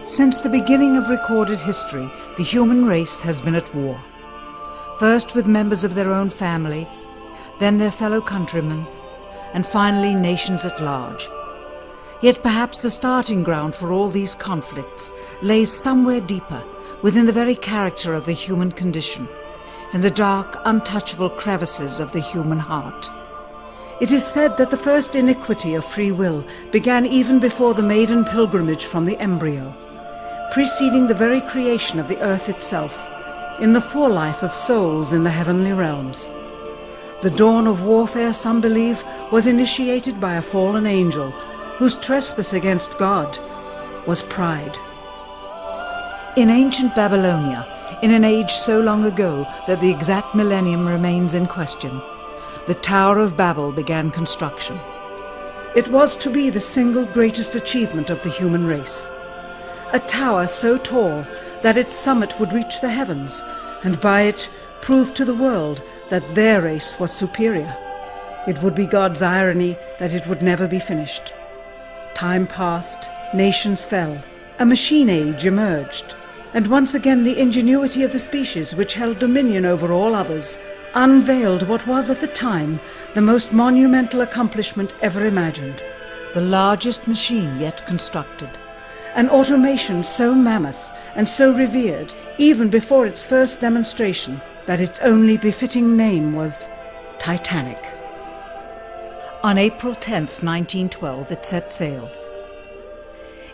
Since the beginning of recorded history, the human race has been at war. First with members of their own family, then their fellow countrymen, and finally nations at large. Yet perhaps the starting ground for all these conflicts lays somewhere deeper, within the very character of the human condition, in the dark, untouchable crevices of the human heart. It is said that the first iniquity of free will began even before the maiden pilgrimage from the embryo, preceding the very creation of the earth itself, in the forelife of souls in the heavenly realms. The dawn of warfare, some believe, was initiated by a fallen angel whose trespass against God was pride. In ancient Babylonia, in an age so long ago that the exact millennium remains in question, the Tower of Babel began construction. It was to be the single greatest achievement of the human race. A tower so tall that its summit would reach the heavens, and by it prove to the world that their race was superior. It would be God's irony that it would never be finished. Time passed, nations fell, a machine age emerged, and once again the ingenuity of the species which held dominion over all others unveiled what was at the time the most monumental accomplishment ever imagined, the largest machine yet constructed. An automation so mammoth and so revered, even before its first demonstration, that its only befitting name was Titanic. On April 10th, 1912, it set sail.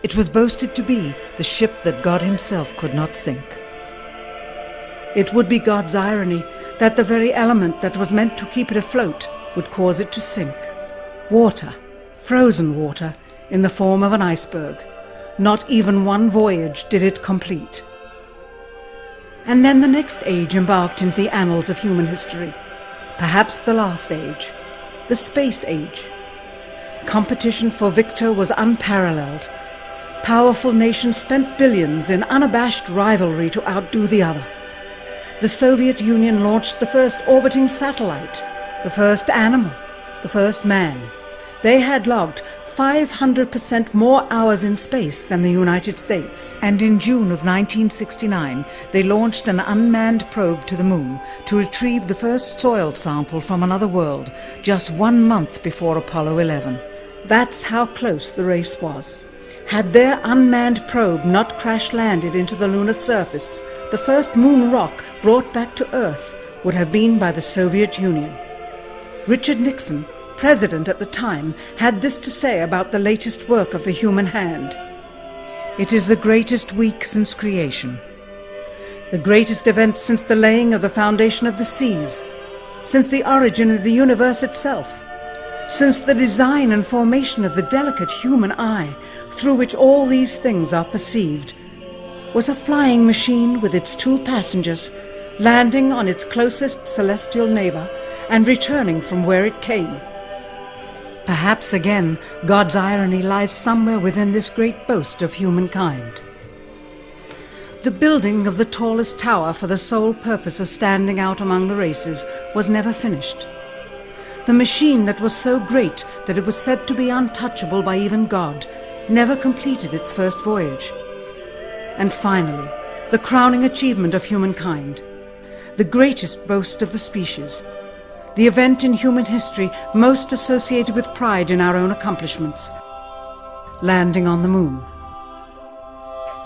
It was boasted to be the ship that God himself could not sink. It would be God's irony that the very element that was meant to keep it afloat would cause it to sink. Water, frozen water, in the form of an iceberg. Not even one voyage did it complete. And then the next age embarked into the annals of human history, perhaps the last age, the space age. Competition for victor was unparalleled. Powerful nations spent billions in unabashed rivalry to outdo the other. The Soviet Union launched the first orbiting satellite, the first animal, the first man. They had logged 500% more hours in space than the United States. And in June of 1969, they launched an unmanned probe to the moon to retrieve the first soil sample from another world, just 1 month before Apollo 11. That's how close the race was. Had their unmanned probe not crash-landed into the lunar surface, the first moon rock brought back to Earth would have been by the Soviet Union. Richard Nixon, president at the time, had this to say about the latest work of the human hand. It is the greatest week since creation, the greatest event since the laying of the foundation of the seas, since the origin of the universe itself, since the design and formation of the delicate human eye through which all these things are perceived, was a flying machine with its 2 passengers landing on its closest celestial neighbor and returning from where it came. Perhaps again God's irony lies somewhere within this great boast of humankind. The building of the tallest tower for the sole purpose of standing out among the races was never finished. The machine that was so great that it was said to be untouchable by even God never completed its first voyage. And finally, the crowning achievement of humankind, the greatest boast of the species, the event in human history most associated with pride in our own accomplishments, landing on the moon.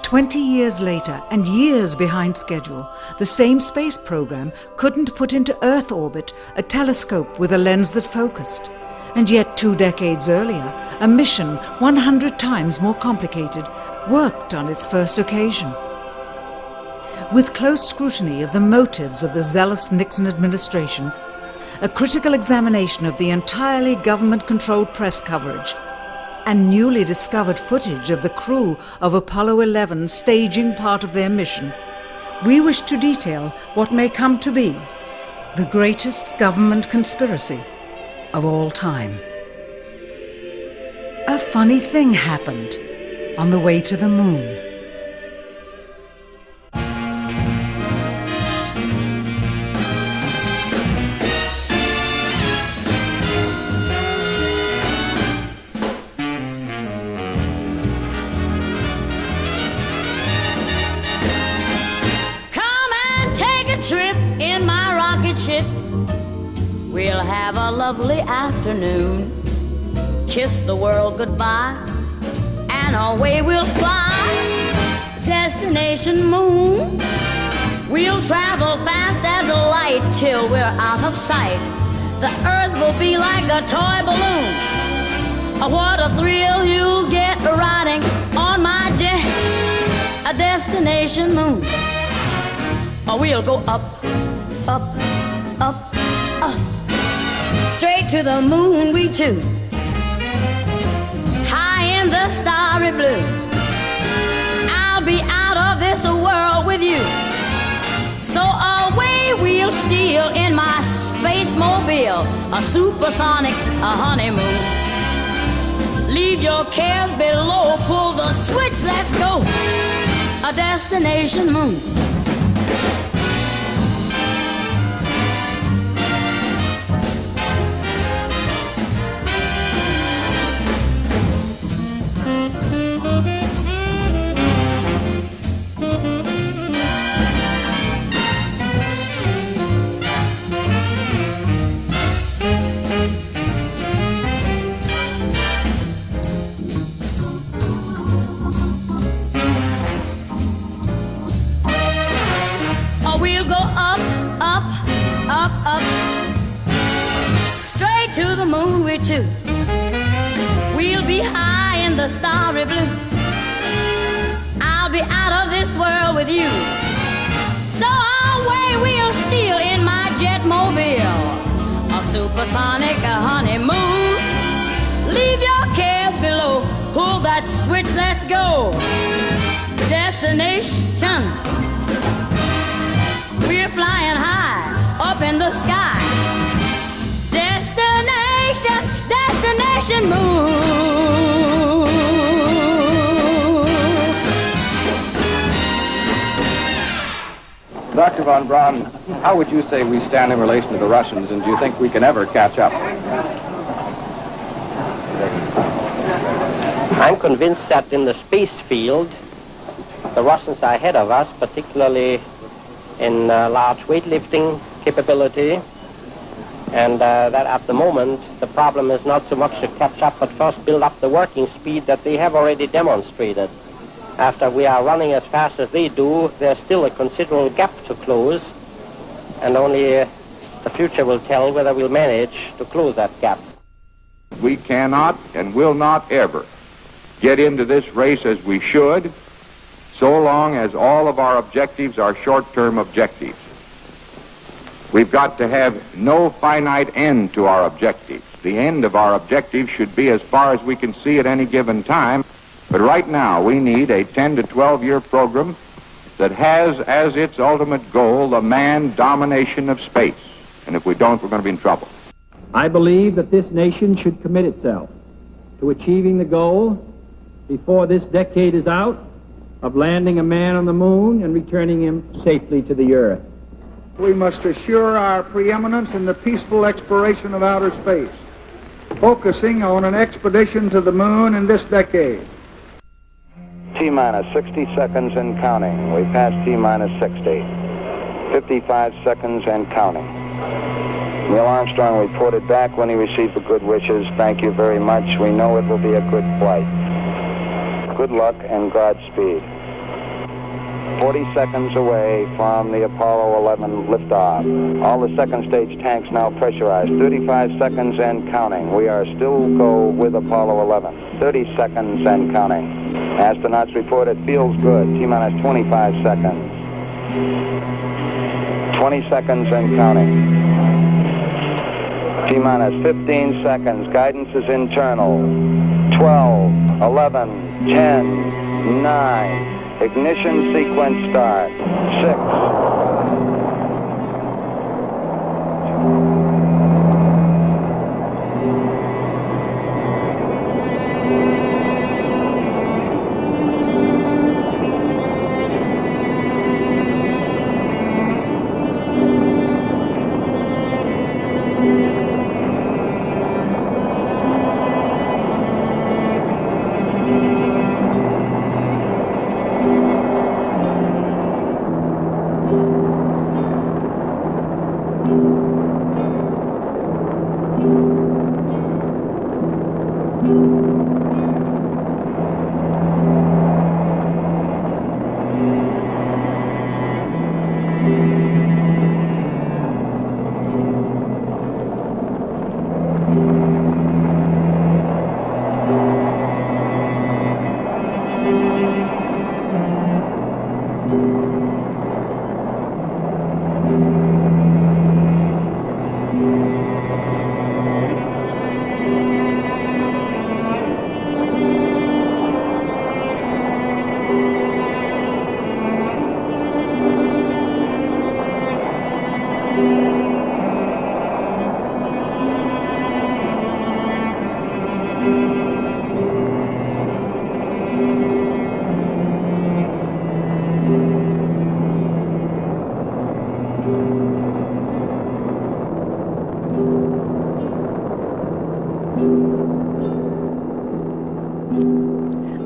20 years later, and years behind schedule, the same space program couldn't put into Earth orbit a telescope with a lens that focused. And yet 2 decades earlier, a mission 100 times more complicated worked on its first occasion. With close scrutiny of the motives of the zealous Nixon administration, a critical examination of the entirely government-controlled press coverage, and newly discovered footage of the crew of Apollo 11 staging part of their mission, we wish to detail what may come to be the greatest government conspiracy of all time. A funny thing happened on the way to the moon. it. We'll have a lovely afternoon, kiss the world goodbye, and away we'll fly. Destination moon. We'll travel fast as a light till we're out of sight. The earth will be like a toy balloon. Oh, what a thrill you'll get riding on my jet. A destination moon. Oh, we'll go up, up, up, up. Straight to the moon we two. High in the starry blue. I'll be out of this world with you. So away we'll steal in my space mobile, a supersonic, a honeymoon. Leave your cares below, pull the switch, let's go. A destination moon. To the moon we two. We'll be high in the starry blue. I'll be out of this world with you. So away we'll steal in my jet mobile, a supersonic, a honeymoon. Leave your cares below, pull that switch, let's go. Destination. We're flying high up in the sky. Destination, destination moon. Dr. von Braun, how would you say we stand in relation to the Russians, and do you think we can ever catch up? I'm convinced that in the space field, the Russians are ahead of us, particularly in large weightlifting capability. And that at the moment, the problem is not so much to catch up, but first build up the working speed that they have already demonstrated. After we are running as fast as they do, there's still a considerable gap to close, and only the future will tell whether we'll manage to close that gap. We cannot and will not ever get into this race as we should, so long as all of our objectives are short-term objectives. We've got to have no finite end to our objectives. The end of our objectives should be as far as we can see at any given time. But right now, we need a 10 to 12-year program that has as its ultimate goal the manned domination of space. And if we don't, we're going to be in trouble. I believe that this nation should commit itself to achieving the goal before this decade is out of landing a man on the moon and returning him safely to the earth. We must assure our preeminence in the peaceful exploration of outer space, focusing on an expedition to the moon in this decade. T-minus 60 seconds and counting. We passed T-minus 60. 55 seconds and counting. Neil Armstrong reported back when he received the good wishes. Thank you very much. We know it will be a good flight. Good luck and Godspeed. 40 seconds away from the Apollo 11 liftoff. All the second stage tanks now pressurized. 35 seconds and counting. We are still go with Apollo 11. 30 seconds and counting. Astronauts report it feels good. T-minus 25 seconds. 20 seconds and counting. T-minus 15 seconds. Guidance is internal. 12, 11, 10, 9. Ignition sequence start. 6.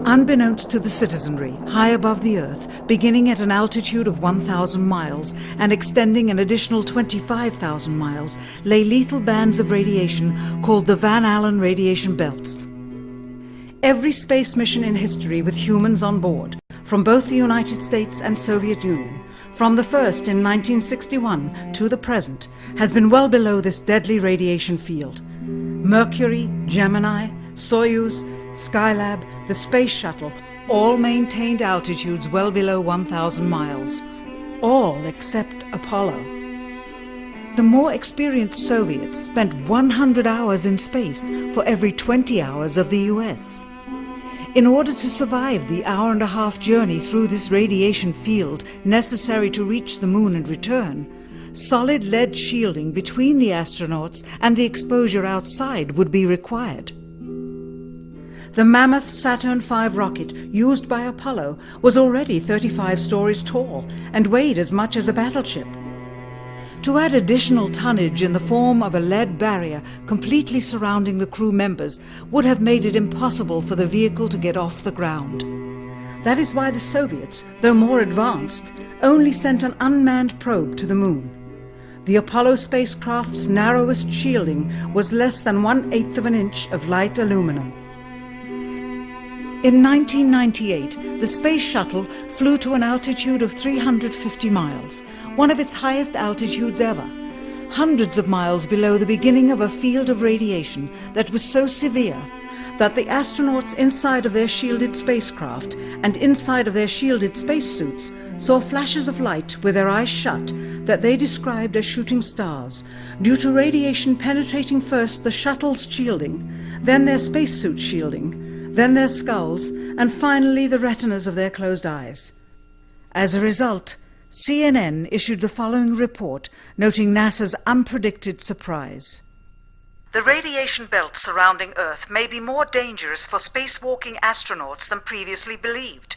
Unbeknownst to the citizenry, high above the Earth, beginning at an altitude of 1,000 miles and extending an additional 25,000 miles, lay lethal bands of radiation called the Van Allen radiation belts. Every space mission in history with humans on board, from both the United States and Soviet Union, from the first in 1961 to the present, has been well below this deadly radiation field. Mercury, Gemini, Soyuz, Skylab, the Space Shuttle, all maintained altitudes well below 1,000 miles. All except Apollo. The more experienced Soviets spent 100 hours in space for every 20 hours of the US. In order to survive the hour-and-a-half journey through this radiation field necessary to reach the moon and return, solid lead shielding between the astronauts and the exposure outside would be required. The mammoth Saturn V rocket used by Apollo was already 35 stories tall and weighed as much as a battleship. To add additional tonnage in the form of a lead barrier completely surrounding the crew members would have made it impossible for the vehicle to get off the ground. That is why the Soviets, though more advanced, only sent an unmanned probe to the moon. The Apollo spacecraft's narrowest shielding was less than 1/8 of an inch of light aluminum. In 1998, the Space Shuttle flew to an altitude of 350 miles, one of its highest altitudes ever, hundreds of miles below the beginning of a field of radiation that was so severe that the astronauts inside of their shielded spacecraft and inside of their shielded spacesuits saw flashes of light with their eyes shut that they described as shooting stars, due to radiation penetrating first the shuttle's shielding, then their spacesuit shielding, then their skulls, and finally the retinas of their closed eyes. As a result, CNN issued the following report noting NASA's unpredicted surprise. The radiation belts surrounding Earth may be more dangerous for spacewalking astronauts than previously believed.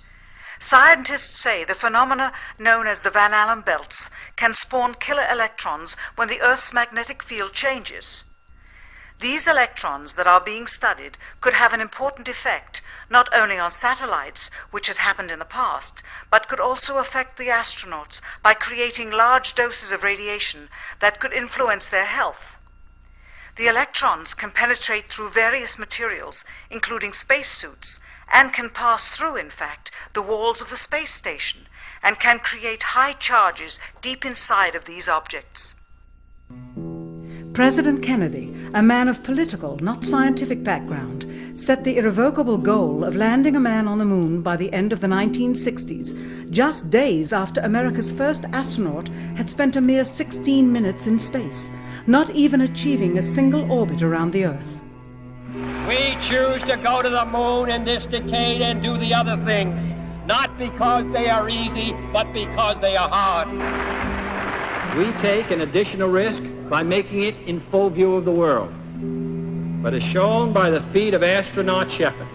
Scientists say the phenomena known as the Van Allen belts can spawn killer electrons when the Earth's magnetic field changes. These electrons that are being studied could have an important effect, not only on satellites, which has happened in the past, but could also affect the astronauts by creating large doses of radiation that could influence their health. The electrons can penetrate through various materials, including spacesuits, and can pass through, in fact, the walls of the space station, and can create high charges deep inside of these objects. President Kennedy, a man of political, not scientific background, set the irrevocable goal of landing a man on the moon by the end of the 1960s, just days after America's first astronaut had spent a mere 16 minutes in space, not even achieving a single orbit around the Earth. We choose to go to the moon in this decade and do the other things, not because they are easy, but because they are hard. We take an additional risk by making it in full view of the world. But as shown by the feat of astronaut Shepard,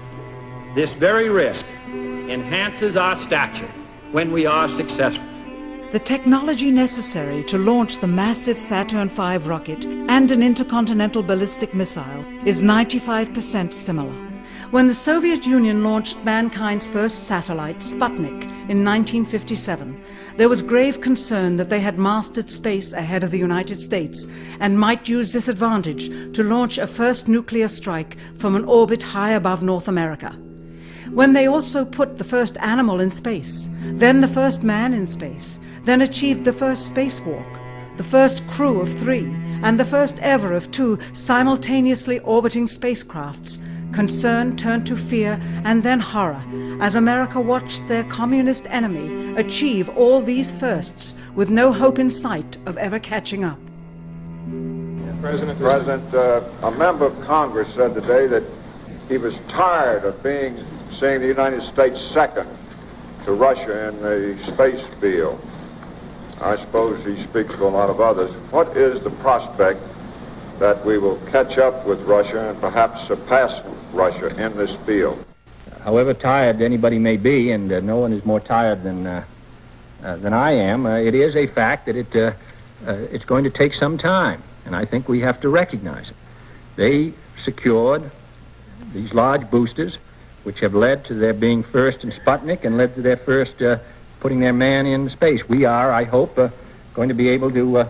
this very risk enhances our stature when we are successful. The technology necessary to launch the massive Saturn V rocket and an intercontinental ballistic missile is 95% similar. When the Soviet Union launched mankind's first satellite, Sputnik, in 1957, there was grave concern that they had mastered space ahead of the United States and might use this advantage to launch a first nuclear strike from an orbit high above North America. When they also put the first animal in space, then the first man in space, then achieved the first spacewalk, the first crew of 3, and the first ever of 2 simultaneously orbiting spacecrafts, Concern turned to fear and then horror as America watched their communist enemy achieve all these firsts with no hope in sight of ever catching up. President, a member of Congress said today that he was tired of seeing the United States second to Russia in the space field. I suppose he speaks for a lot of others. What is the prospect that we will catch up with Russia and perhaps surpass Russia in this field? However tired anybody may be, and no one is more tired than I am, it is a fact that it's going to take some time, and I think we have to recognize it. They secured these large boosters, which have led to their being first in Sputnik and led to their first putting their man in space. We are, I hope, going to be able to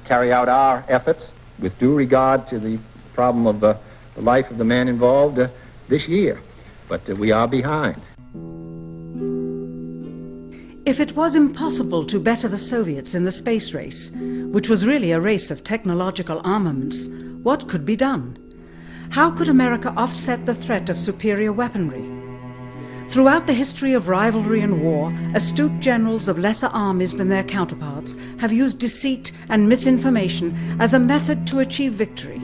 carry out our efforts with due regard to the problem of the life of the man involved this year. But we are behind. If it was impossible to better the Soviets in the space race, which was really a race of technological armaments, what could be done? How could America offset the threat of superior weaponry? Throughout the history of rivalry and war, astute generals of lesser armies than their counterparts have used deceit and misinformation as a method to achieve victory.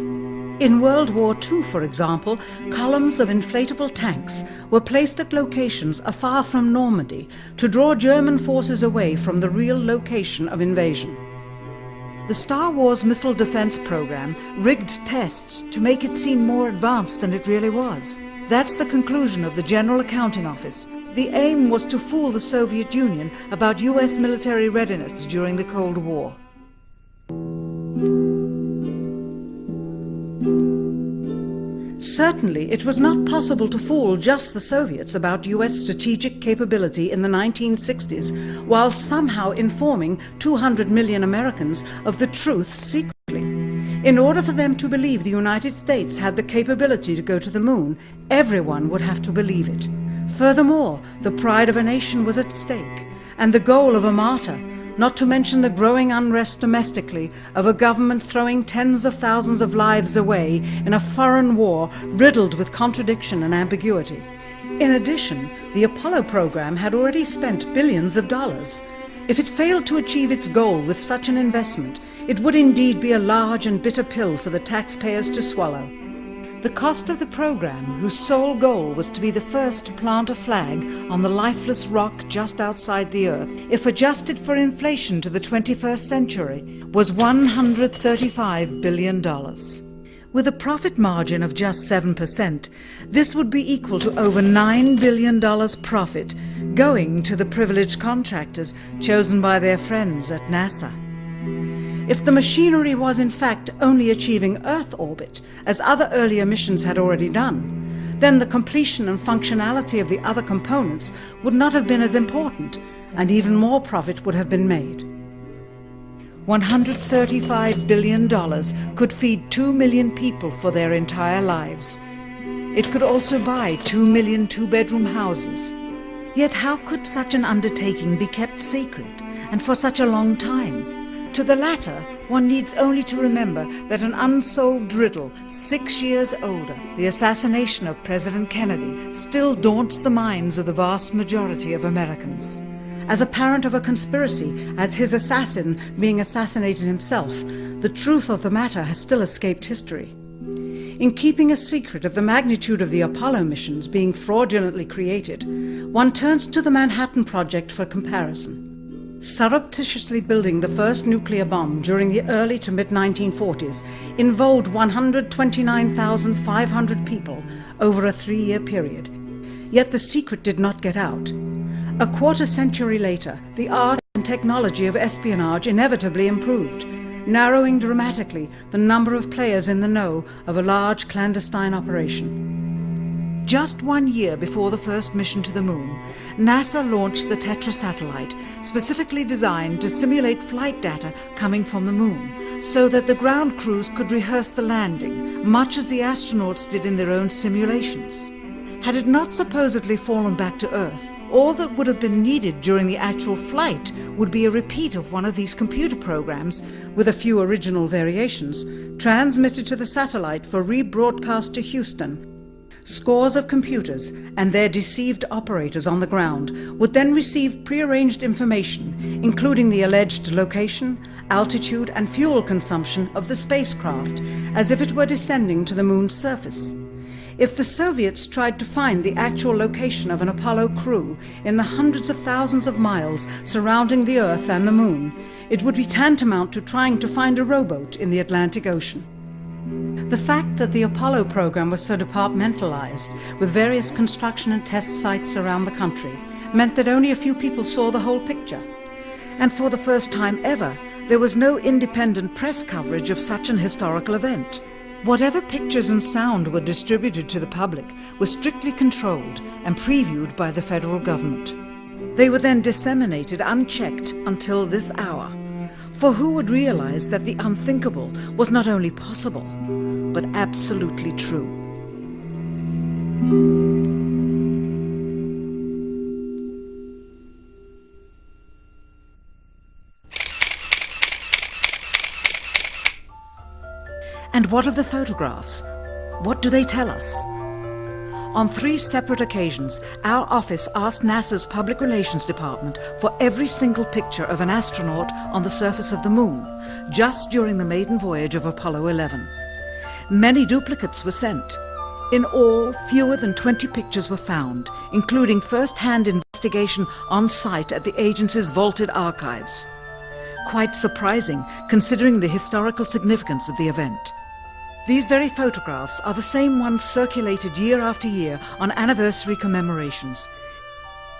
In World War II, for example, columns of inflatable tanks were placed at locations afar from Normandy to draw German forces away from the real location of invasion. The Star Wars missile defense program rigged tests to make it seem more advanced than it really was. That's the conclusion of the General Accounting Office. The aim was to fool the Soviet Union about US military readiness during the Cold War. Certainly, it was not possible to fool just the Soviets about US strategic capability in the 1960s, while somehow informing 200 million Americans of the truth secretly. In order for them to believe the United States had the capability to go to the moon, everyone would have to believe it. Furthermore, the pride of a nation was at stake, and the goal of a martyr, not to mention the growing unrest domestically of a government throwing tens of thousands of lives away in a foreign war riddled with contradiction and ambiguity. In addition, the Apollo program had already spent billions of dollars. If it failed to achieve its goal with such an investment, it would indeed be a large and bitter pill for the taxpayers to swallow. The cost of the program, whose sole goal was to be the first to plant a flag on the lifeless rock just outside the Earth, if adjusted for inflation to the 21st century, was $135 billion. With a profit margin of just 7%, this would be equal to over $9 billion profit going to the privileged contractors chosen by their friends at NASA. If the machinery was in fact only achieving Earth orbit, as other earlier missions had already done, then the completion and functionality of the other components would not have been as important, and even more profit would have been made. $135 billion could feed 2 million people for their entire lives. It could also buy 2 million two-bedroom houses. Yet how could such an undertaking be kept sacred, and for such a long time? To the latter, one needs only to remember that an unsolved riddle 6 years older, the assassination of President Kennedy, still daunts the minds of the vast majority of Americans. As a parent of a conspiracy, as his assassin being assassinated himself, the truth of the matter has still escaped history. In keeping a secret of the magnitude of the Apollo missions being fraudulently created, one turns to the Manhattan Project for comparison. Surreptitiously building the first nuclear bomb during the early to mid-1940s involved 129,500 people over a 3-year period. Yet the secret did not get out. A quarter century later, the art and technology of espionage inevitably improved, narrowing dramatically the number of players in the know of a large clandestine operation. Just 1 year before the first mission to the moon, NASA launched the Tetra satellite, specifically designed to simulate flight data coming from the moon, so that the ground crews could rehearse the landing, much as the astronauts did in their own simulations. Had it not supposedly fallen back to Earth, all that would have been needed during the actual flight would be a repeat of one of these computer programs, with a few original variations, transmitted to the satellite for rebroadcast to Houston. scores of computers and their deceived operators on the ground would then receive prearranged information, including the alleged location, altitude and fuel consumption of the spacecraft, as if it were descending to the moon's surface. If the Soviets tried to find the actual location of an Apollo crew in the hundreds of thousands of miles surrounding the Earth and the Moon, it would be tantamount to trying to find a rowboat in the Atlantic Ocean. The fact that the Apollo program was so departmentalized, with various construction and test sites around the country, meant that only a few people saw the whole picture. And for the first time ever, there was no independent press coverage of such an historical event. Whatever pictures and sound were distributed to the public were strictly controlled and previewed by the federal government. They were then disseminated unchecked until this hour. For who would realize that the unthinkable was not only possible, but absolutely true? And what of the photographs? What do they tell us? On 3 separate occasions, our office asked NASA's Public Relations Department for every single picture of an astronaut on the surface of the Moon, just during the maiden voyage of Apollo 11. Many duplicates were sent. In all, fewer than 20 pictures were found, including first-hand investigation on site at the agency's vaulted archives. Quite surprising, considering the historical significance of the event. These very photographs are the same ones circulated year after year on anniversary commemorations.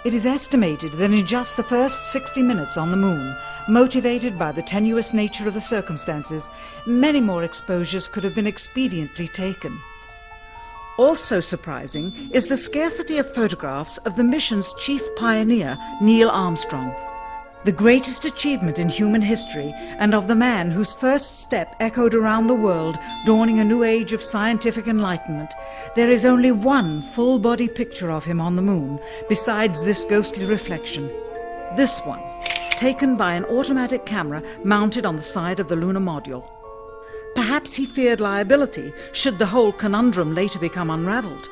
It is estimated that in just the first 60 minutes on the Moon, motivated by the tenuous nature of the circumstances, many more exposures could have been expediently taken. Also surprising is the scarcity of photographs of the mission's chief pioneer, Neil Armstrong. The greatest achievement in human history, and of the man whose first step echoed around the world, dawning a new age of scientific enlightenment, there is only one full-body picture of him on the Moon, besides this ghostly reflection. This one, taken by an automatic camera mounted on the side of the lunar module. Perhaps he feared liability, should the whole conundrum later become unraveled.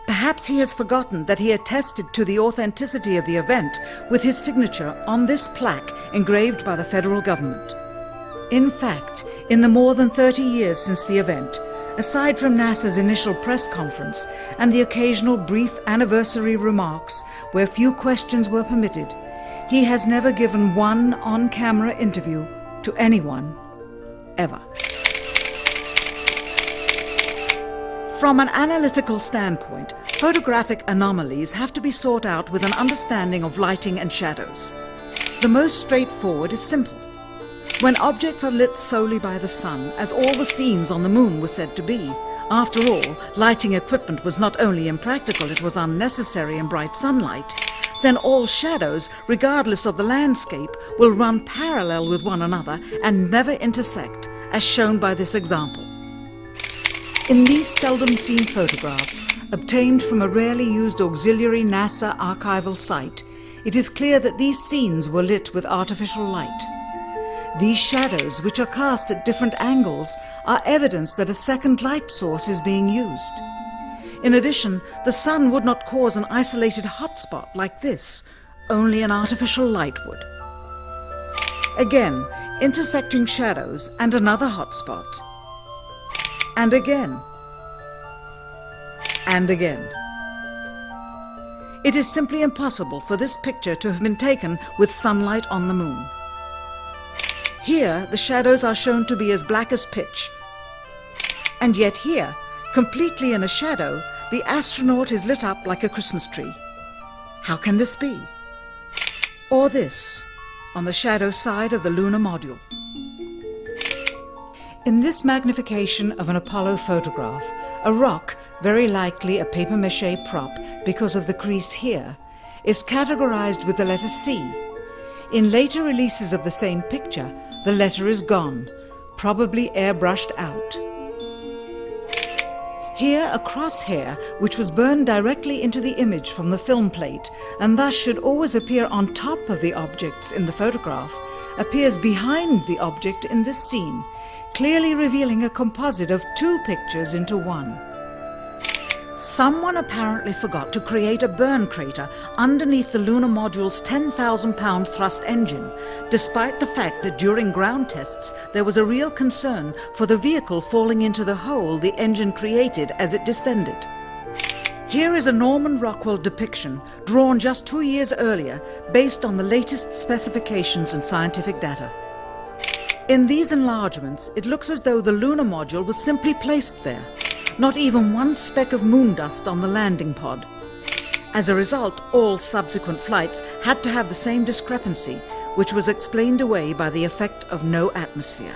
Perhaps he has forgotten that he attested to the authenticity of the event with his signature on this plaque engraved by the federal government. In fact, in the more than 30 years since the event, aside from NASA's initial press conference and the occasional brief anniversary remarks where few questions were permitted, he has never given one on-camera interview to anyone, ever. From an analytical standpoint, photographic anomalies have to be sought out with an understanding of lighting and shadows. The most straightforward is simple. When objects are lit solely by the sun, as all the scenes on the Moon were said to be, after all, lighting equipment was not only impractical, it was unnecessary in bright sunlight, then all shadows, regardless of the landscape, will run parallel with one another and never intersect, as shown by this example. In these seldom-seen photographs, obtained from a rarely used auxiliary NASA archival site, it is clear that these scenes were lit with artificial light. These shadows, which are cast at different angles, are evidence that a second light source is being used. In addition, the sun would not cause an isolated hotspot like this, only an artificial light would. Again, intersecting shadows and another hotspot. And again. And again. It is simply impossible for this picture to have been taken with sunlight on the Moon. Here, the shadows are shown to be as black as pitch. And yet here, completely in a shadow, the astronaut is lit up like a Christmas tree. How can this be? Or this, on the shadow side of the lunar module. In this magnification of an Apollo photograph, a rock, very likely a papier-mâché prop because of the crease here, is categorized with the letter C. In later releases of the same picture, the letter is gone, probably airbrushed out. Here a crosshair, which was burned directly into the image from the film plate, and thus should always appear on top of the objects in the photograph, appears behind the object in this scene, clearly revealing a composite of two pictures into one. Someone apparently forgot to create a burn crater underneath the lunar module's 10,000-pound thrust engine, despite the fact that during ground tests there was a real concern for the vehicle falling into the hole the engine created as it descended. Here is a Norman Rockwell depiction drawn just 2 years earlier based on the latest specifications and scientific data. In these enlargements, it looks as though the lunar module was simply placed there. Not even one speck of moon dust on the landing pod. As a result, all subsequent flights had to have the same discrepancy, which was explained away by the effect of no atmosphere.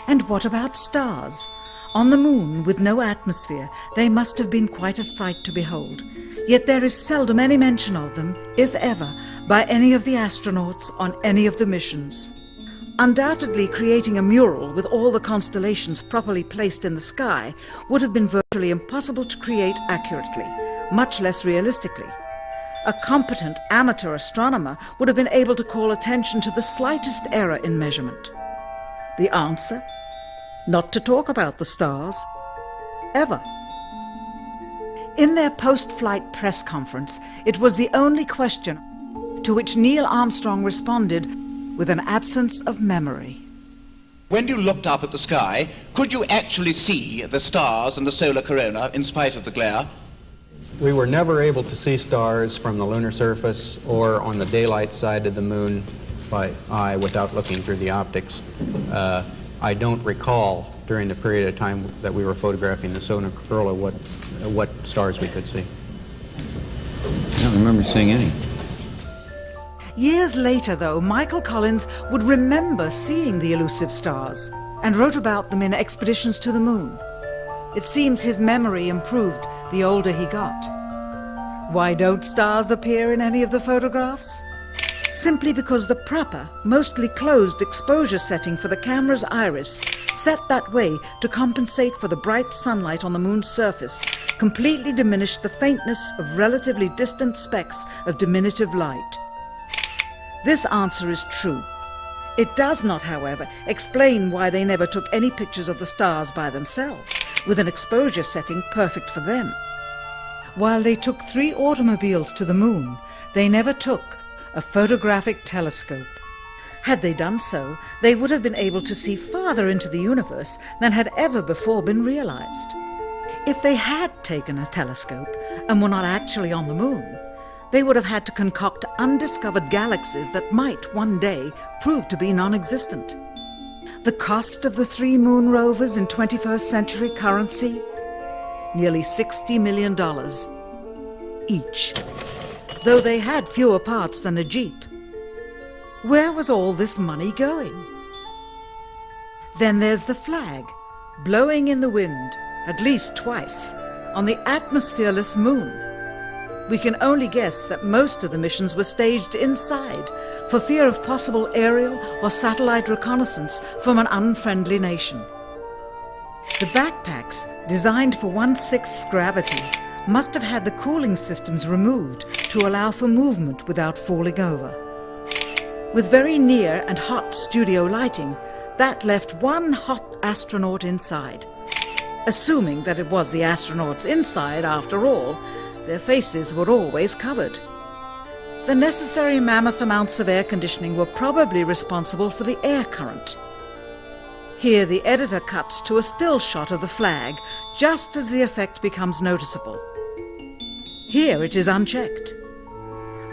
And what about stars? On the moon, with no atmosphere, they must have been quite a sight to behold. Yet there is seldom any mention of them, if ever, by any of the astronauts on any of the missions. Undoubtedly, creating a mural with all the constellations properly placed in the sky would have been virtually impossible to create accurately, much less realistically. A competent amateur astronomer would have been able to call attention to the slightest error in measurement. The answer? Not to talk about the stars. Ever. In their post-flight press conference, it was the only question to which Neil Armstrong responded with an absence of memory. When you looked up at the sky, could you actually see the stars and the solar corona in spite of the glare? We were never able to see stars from the lunar surface or on the daylight side of the moon by eye without looking through the optics. I don't recall during the period of time that we were photographing the solar corona what stars we could see. I don't remember seeing any. Years later, though, Michael Collins would remember seeing the elusive stars and wrote about them in Expeditions to the Moon. It seems his memory improved the older he got. Why don't stars appear in any of the photographs? Simply because the proper, mostly closed exposure setting for the camera's iris, set that way to compensate for the bright sunlight on the moon's surface, completely diminished the faintness of relatively distant specks of diminutive light. This answer is true. It does not, however, explain why they never took any pictures of the stars by themselves, with an exposure setting perfect for them. While they took 3 automobiles to the moon, they never took a photographic telescope. Had they done so, they would have been able to see farther into the universe than had ever before been realized. If they had taken a telescope and were not actually on the moon, they would have had to concoct undiscovered galaxies that might one day prove to be non-existent. The cost of the 3 moon rovers in 21st century currency? Nearly $60 million each, though they had fewer parts than a Jeep. Where was all this money going? Then there's the flag, blowing in the wind, at least twice, on the atmosphereless moon. We can only guess that most of the missions were staged inside for fear of possible aerial or satellite reconnaissance from an unfriendly nation. The backpacks, designed for 1/6 gravity, must have had the cooling systems removed to allow for movement without falling over. With very near and hot studio lighting, that left one hot astronaut inside. Assuming that it was the astronauts inside, after all, their faces were always covered. The necessary mammoth amounts of air conditioning were probably responsible for the air current. Here the editor cuts to a still shot of the flag, just as the effect becomes noticeable. Here it is unchecked.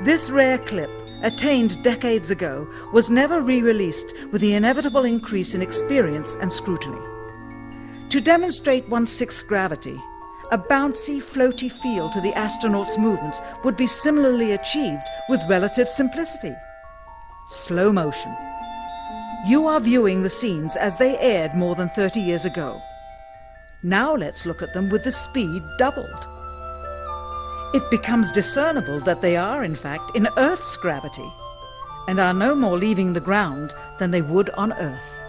This rare clip, attained decades ago, was never re-released with the inevitable increase in experience and scrutiny. To demonstrate 1/6 gravity, a bouncy, floaty feel to the astronauts' movements would be similarly achieved with relative simplicity. Slow motion. You are viewing the scenes as they aired more than 30 years ago. Now let's look at them with the speed doubled. It becomes discernible that they are, in fact, in Earth's gravity, and are no more leaving the ground than they would on Earth.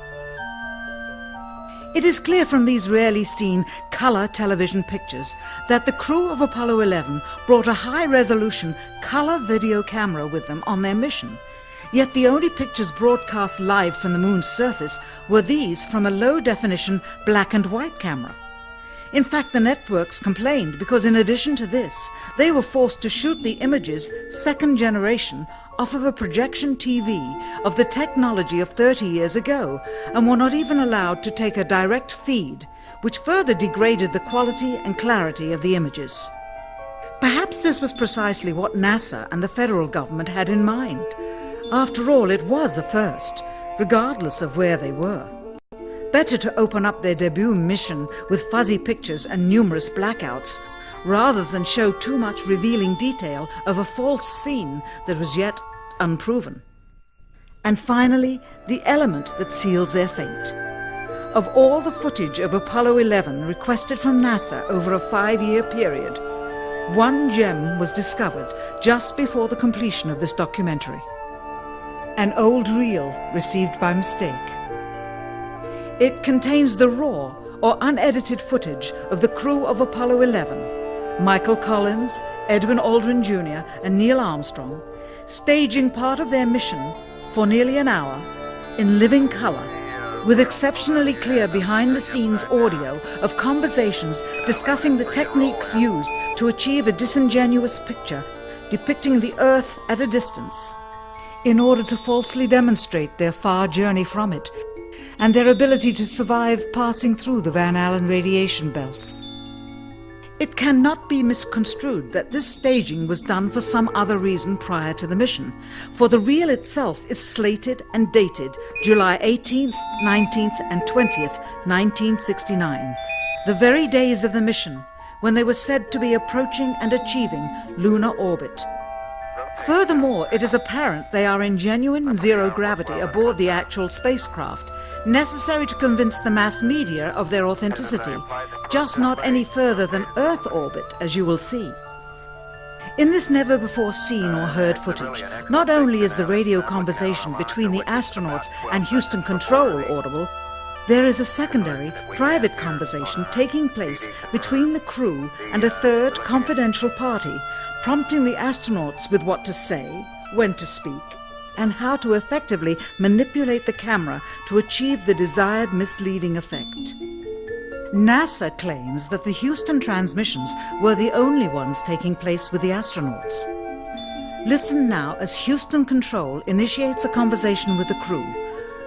It is clear from these rarely seen color television pictures that the crew of Apollo 11 brought a high-resolution color video camera with them on their mission, yet the only pictures broadcast live from the moon's surface were these from a low-definition black and white camera. In fact, the networks complained because in addition to this, they were forced to shoot the images, second generation, off of a projection TV of the technology of 30 years ago, and were not even allowed to take a direct feed, which further degraded the quality and clarity of the images. Perhaps this was precisely what NASA and the federal government had in mind. After all, it was a first, regardless of where they were. Better to open up their debut mission with fuzzy pictures and numerous blackouts, rather than show too much revealing detail of a false scene that was yet unproven. And finally, the element that seals their fate. Of all the footage of Apollo 11 requested from NASA over a 5-year period, one gem was discovered just before the completion of this documentary. An old reel received by mistake. It contains the raw or unedited footage of the crew of Apollo 11, Michael Collins, Edwin Aldrin Jr. and Neil Armstrong, staging part of their mission for nearly an hour in living color, with exceptionally clear behind-the-scenes audio of conversations discussing the techniques used to achieve a disingenuous picture depicting the Earth at a distance, in order to falsely demonstrate their far journey from it and their ability to survive passing through the Van Allen radiation belts. It cannot be misconstrued that this staging was done for some other reason prior to the mission, for the reel itself is slated and dated July 18th, 19th and 20th, 1969, the very days of the mission when they were said to be approaching and achieving lunar orbit. Furthermore, it is apparent they are in genuine zero gravity aboard the actual spacecraft, necessary to convince the mass media of their authenticity, just not any further than Earth orbit, as you will see. In this never-before-seen or heard footage, not only is the radio conversation between the astronauts and Houston Control audible, there is a secondary, private conversation taking place between the crew and a third confidential party, prompting the astronauts with what to say, when to speak, and how to effectively manipulate the camera to achieve the desired misleading effect. NASA claims that the Houston transmissions were the only ones taking place with the astronauts. Listen now as Houston Control initiates a conversation with the crew,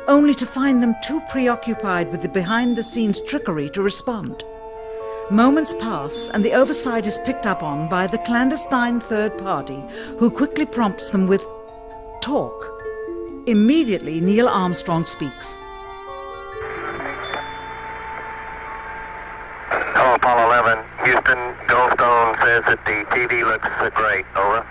only to find them too preoccupied with the behind-the-scenes trickery to respond. Moments pass and the oversight is picked up on by the clandestine third party, who quickly prompts them with talk. Immediately, Neil Armstrong speaks. Hello, Apollo 11. Houston, Goldstone says that the TV looks great. Over.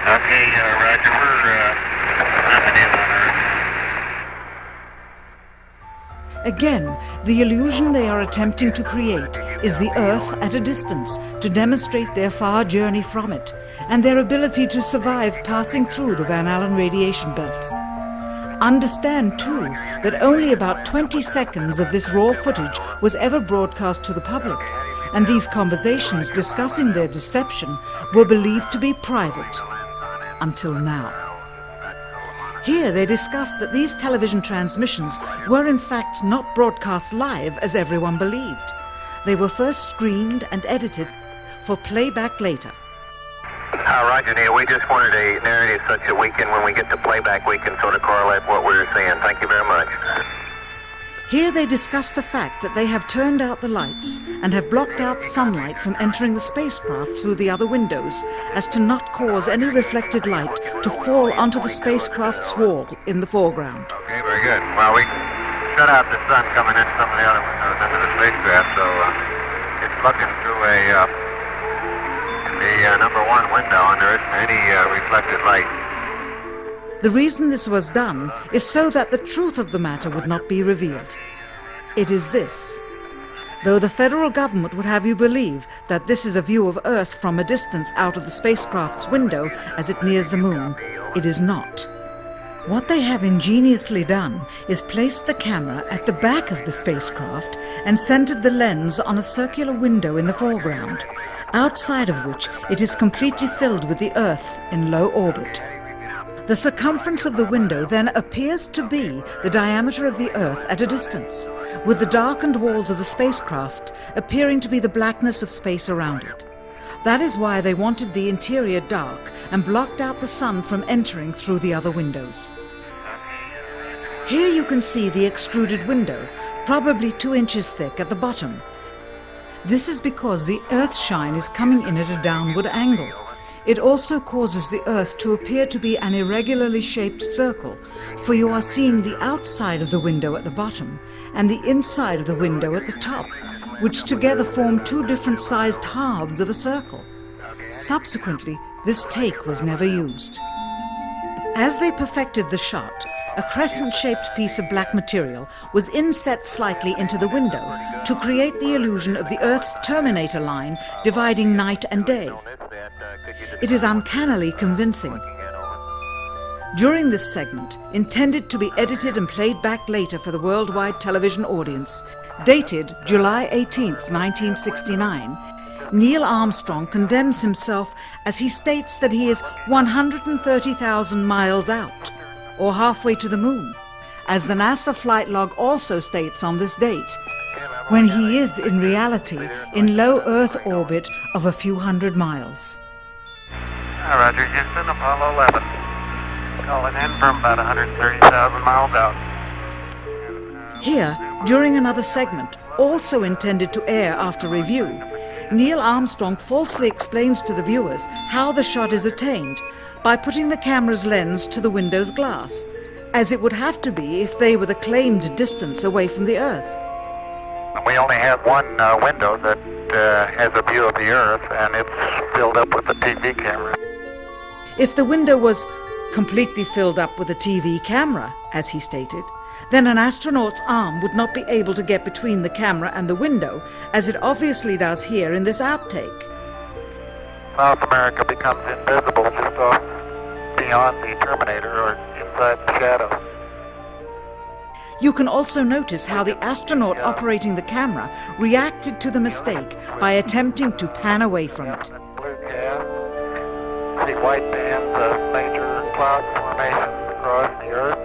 Okay, Roger. We're coming in on Earth. Again, the illusion they are attempting to create is the Earth at a distance to demonstrate their far journey from it and their ability to survive passing through the Van Allen radiation belts. Understand, too, that only about 20 seconds of this raw footage was ever broadcast to the public, and these conversations discussing their deception were believed to be private, until now. Here they discuss that these television transmissions were in fact not broadcast live as everyone believed. They were first screened and edited for playback later. Roger, Neil. We just wanted a narrative such that we can, when we get to playback, we can sort of correlate what we were seeing. Thank you very much. Here they discuss the fact that they have turned out the lights and have blocked out sunlight from entering the spacecraft through the other windows, as to not cause any reflected light to fall onto the spacecraft's wall in the foreground. Okay, very good. Well, we shut out the sun coming in some of the other windows into the spacecraft, so it's looking through the number one window, and there isn't any reflected light. The reason this was done is so that the truth of the matter would not be revealed. It is this. Though the federal government would have you believe that this is a view of Earth from a distance out of the spacecraft's window as it nears the moon, it is not. What they have ingeniously done is placed the camera at the back of the spacecraft and centered the lens on a circular window in the foreground, outside of which it is completely filled with the Earth in low orbit. The circumference of the window then appears to be the diameter of the Earth at a distance, with the darkened walls of the spacecraft appearing to be the blackness of space around it. That is why they wanted the interior dark and blocked out the sun from entering through the other windows. Here you can see the extruded window, probably 2 inches thick at the bottom. This is because the Earth's shine is coming in at a downward angle. It also causes the Earth to appear to be an irregularly shaped circle, for you are seeing the outside of the window at the bottom and the inside of the window at the top, which together form 2 different sized halves of a circle. Subsequently, this take was never used. As they perfected the shot, a crescent-shaped piece of black material was inset slightly into the window to create the illusion of the Earth's terminator line dividing night and day. It is uncannily convincing. During this segment, intended to be edited and played back later for the worldwide television audience, dated July 18, 1969, Neil Armstrong condemns himself as he states that he is 130,000 miles out, or halfway to the moon, as the NASA flight log also states on this date, when he is in reality in low Earth orbit of a few hundred miles. Roger, Houston, Apollo 11. Calling in from about 130,000 miles out. Here, during another segment, also intended to air after review, Neil Armstrong falsely explains to the viewers how the shot is attained by putting the camera's lens to the window's glass, as it would have to be if they were the claimed distance away from the Earth. We only have one window that has a view of the Earth, and it's filled up with a TV camera. If the window was completely filled up with a TV camera, as he stated, then an astronaut's arm would not be able to get between the camera and the window, as it obviously does here in this outtake. South America becomes invisible just off beyond the Terminator or inside the shadow. You can also notice how the astronaut operating the camera reacted to the mistake by attempting to pan away from it. Blue gas, see white bands of major cloud formations across the Earth.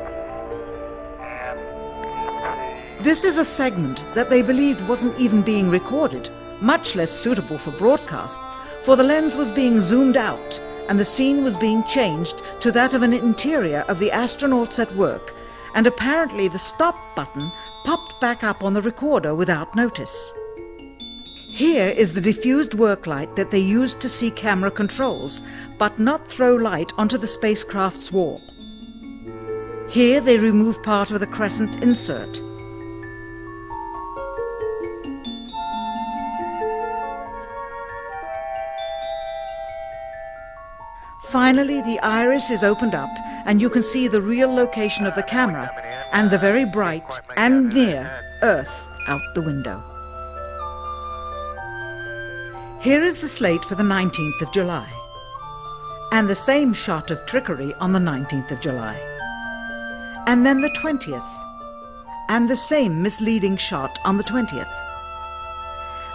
This is a segment that they believed wasn't even being recorded, much less suitable for broadcast, for the lens was being zoomed out and the scene was being changed to that of an interior of the astronauts at work, and apparently the stop button popped back up on the recorder without notice. Here is the diffused work light that they used to see camera controls, but not throw light onto the spacecraft's wall. Here they remove part of the crescent insert. Finally, the iris is opened up and you can see the real location of the camera and the very bright and near Earth out the window. Here is the slate for the 19th of July, and the same shot of trickery on the 19th of July, and then the 20th, and the same misleading shot on the 20th.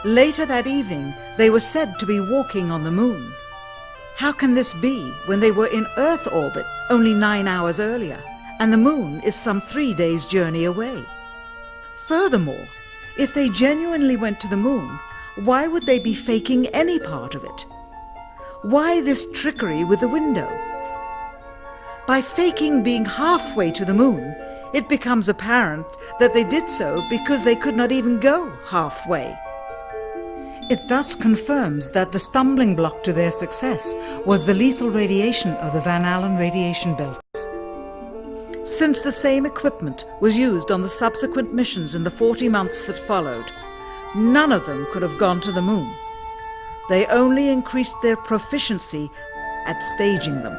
Later that evening, they were said to be walking on the moon. How can this be when they were in Earth orbit only 9 hours earlier, and the moon is some 3 days' journey away? Furthermore, if they genuinely went to the moon, why would they be faking any part of it? Why this trickery with the window? By faking being halfway to the moon, it becomes apparent that they did so because they could not even go halfway. It thus confirms that the stumbling block to their success was the lethal radiation of the Van Allen radiation belts. Since the same equipment was used on the subsequent missions in the 40 months that followed, none of them could have gone to the moon. They only increased their proficiency at staging them.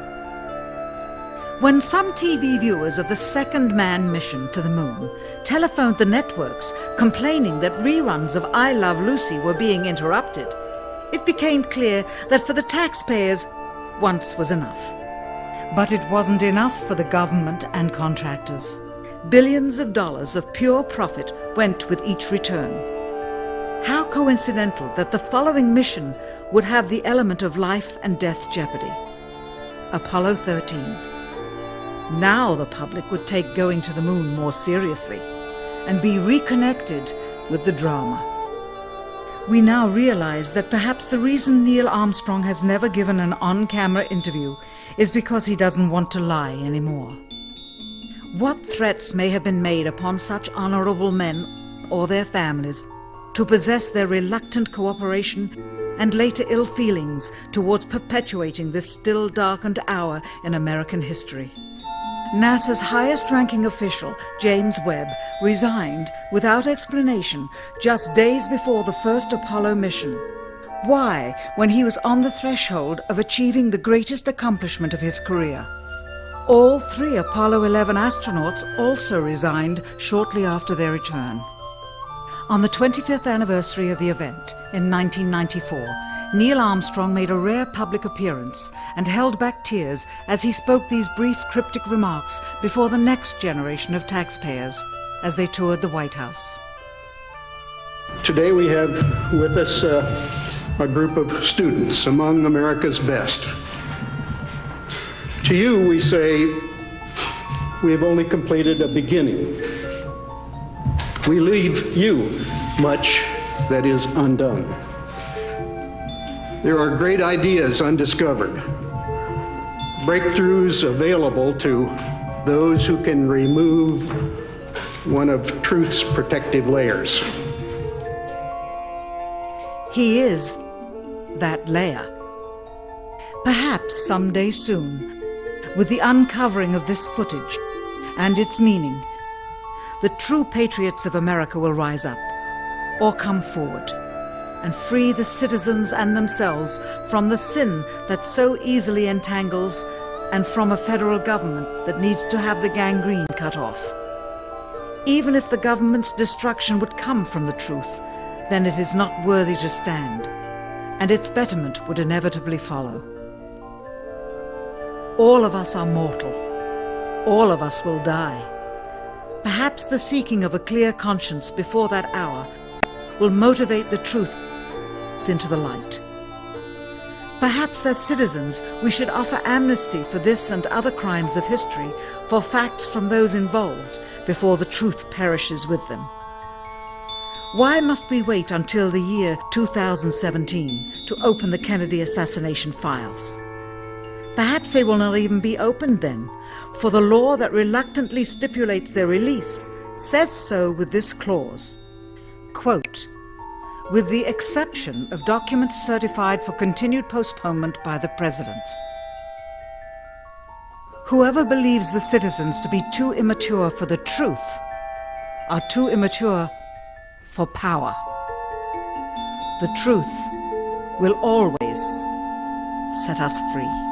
When some TV viewers of the second manned mission to the moon telephoned the networks complaining that reruns of I Love Lucy were being interrupted, it became clear that for the taxpayers, once was enough. But it wasn't enough for the government and contractors. Billions of dollars of pure profit went with each return. How coincidental that the following mission would have the element of life and death jeopardy. Apollo 13. Now the public would take going to the moon more seriously and be reconnected with the drama. We now realize that perhaps the reason Neil Armstrong has never given an on-camera interview is because he doesn't want to lie anymore. What threats may have been made upon such honorable men or their families to possess their reluctant cooperation and later ill feelings towards perpetuating this still darkened hour in American history? NASA's highest-ranking official, James Webb, resigned without explanation just days before the first Apollo mission. Why, when he was on the threshold of achieving the greatest accomplishment of his career? All 3 Apollo 11 astronauts also resigned shortly after their return. On the 25th anniversary of the event in 1994, Neil Armstrong made a rare public appearance and held back tears as he spoke these brief cryptic remarks before the next generation of taxpayers as they toured the White House. Today we have with us a group of students among America's best. To you we say, we have only completed a beginning. We leave you much that is undone. There are great ideas undiscovered, breakthroughs available to those who can remove one of truth's protective layers. He is that layer. Perhaps someday soon, with the uncovering of this footage and its meaning, the true patriots of America will rise up or come forward and free the citizens and themselves from the sin that so easily entangles and from a federal government that needs to have the gangrene cut off. Even if the government's destruction would come from the truth, then it is not worthy to stand, and its betterment would inevitably follow. All of us are mortal. All of us will die. Perhaps the seeking of a clear conscience before that hour will motivate the truth into the light. Perhaps as citizens we should offer amnesty for this and other crimes of history, for facts from those involved, before the truth perishes with them. Why must we wait until the year 2017 to open the Kennedy assassination files? Perhaps they will not even be opened then, for the law that reluctantly stipulates their release says so with this clause, quote, with the exception of documents certified for continued postponement by the President. Whoever believes the citizens to be too immature for the truth are too immature for power. The truth will always set us free.